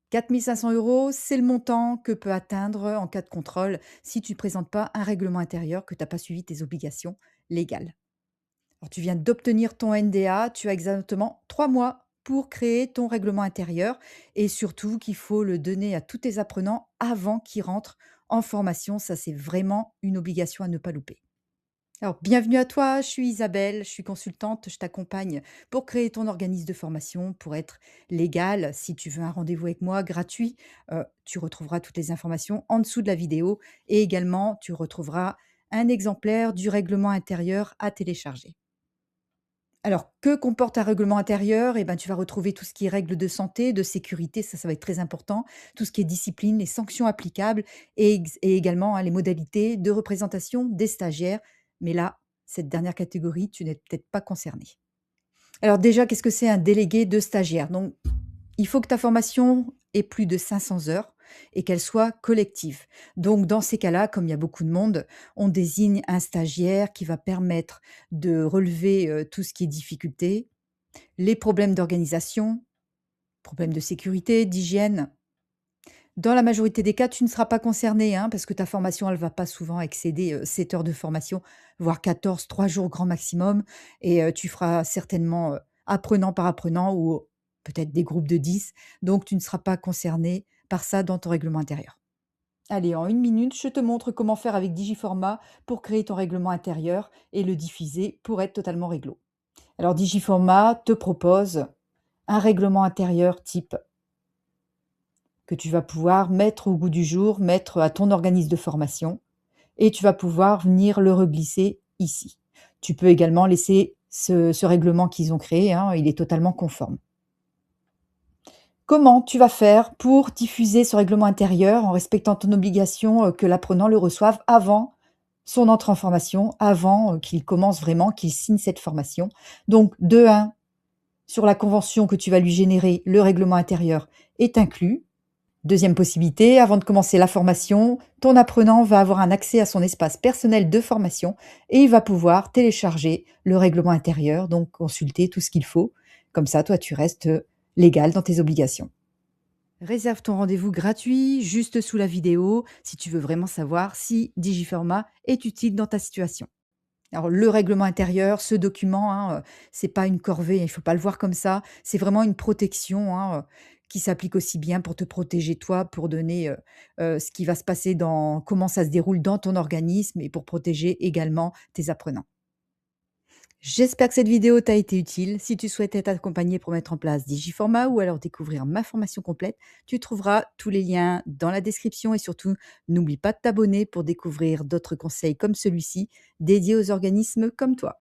4 500 €, c'est le montant que peut atteindre en cas de contrôle si tu ne présentes pas un règlement intérieur, que tu as pas suivi tes obligations légales. Alors, tu viens d'obtenir ton NDA, tu as exactement 3 mois pour créer ton règlement intérieur et surtout qu'il faut le donner à tous tes apprenants avant qu'ils rentrent en formation. Ça, c'est vraiment une obligation à ne pas louper. Alors, bienvenue à toi, je suis Isabelle, je suis consultante, je t'accompagne pour créer ton organisme de formation, pour être légal. Si tu veux un rendez-vous avec moi gratuit, tu retrouveras toutes les informations en dessous de la vidéo et également tu retrouveras un exemplaire du règlement intérieur à télécharger. Alors, que comporte un règlement intérieur? Eh ben, tu vas retrouver tout ce qui est règles de santé, de sécurité, ça va être très important, tout ce qui est discipline, les sanctions applicables et également, hein, les modalités de représentation des stagiaires. Mais là, cette dernière catégorie, tu n'es peut-être pas concerné. Alors déjà, qu'est-ce que c'est un délégué de stagiaire? Donc, il faut que ta formation ait plus de 500 heures et qu'elle soit collective. Donc dans ces cas-là, comme il y a beaucoup de monde, on désigne un stagiaire qui va permettre de relever, tout ce qui est difficulté, les problèmes d'organisation, problèmes de sécurité, d'hygiène. Dans la majorité des cas, tu ne seras pas concerné, hein, parce que ta formation, elle va pas souvent excéder, 7 heures de formation, voire 14, 3 jours grand maximum et tu feras certainement, apprenant par apprenant ou peut-être des groupes de 10. Donc tu ne seras pas concerné par ça dans ton règlement intérieur. Allez, en 1 minute, je te montre comment faire avec Digiformat pour créer ton règlement intérieur et le diffuser pour être totalement réglo. Alors Digiformat te propose un règlement intérieur type que tu vas pouvoir mettre au goût du jour, mettre à ton organisme de formation et tu vas pouvoir venir le reglisser ici. Tu peux également laisser ce règlement qu'ils ont créé, hein, il est totalement conforme. Comment tu vas faire pour diffuser ce règlement intérieur en respectant ton obligation, que l'apprenant le reçoive avant son entrée en formation, avant, qu'il commence vraiment, qu'il signe cette formation? Donc de un, sur la convention que tu vas lui générer, le règlement intérieur est inclus. Deuxième possibilité, avant de commencer la formation, ton apprenant va avoir un accès à son espace personnel de formation et il va pouvoir télécharger le règlement intérieur, donc consulter tout ce qu'il faut. Comme ça, toi, tu restes légal dans tes obligations. Réserve ton rendez-vous gratuit juste sous la vidéo si tu veux vraiment savoir si Digiformat est utile dans ta situation. Alors le règlement intérieur, ce document, hein, c'est pas une corvée, il ne faut pas le voir comme ça. C'est vraiment une protection, hein, qui s'applique aussi bien pour te protéger toi, pour donner, ce qui va se passer dans comment ça se déroule dans ton organisme et pour protéger également tes apprenants. J'espère que cette vidéo t'a été utile. Si tu souhaites être accompagné pour mettre en place Digiformat ou alors découvrir ma formation complète, tu trouveras tous les liens dans la description et surtout, n'oublie pas de t'abonner pour découvrir d'autres conseils comme celui-ci dédiés aux organismes comme toi.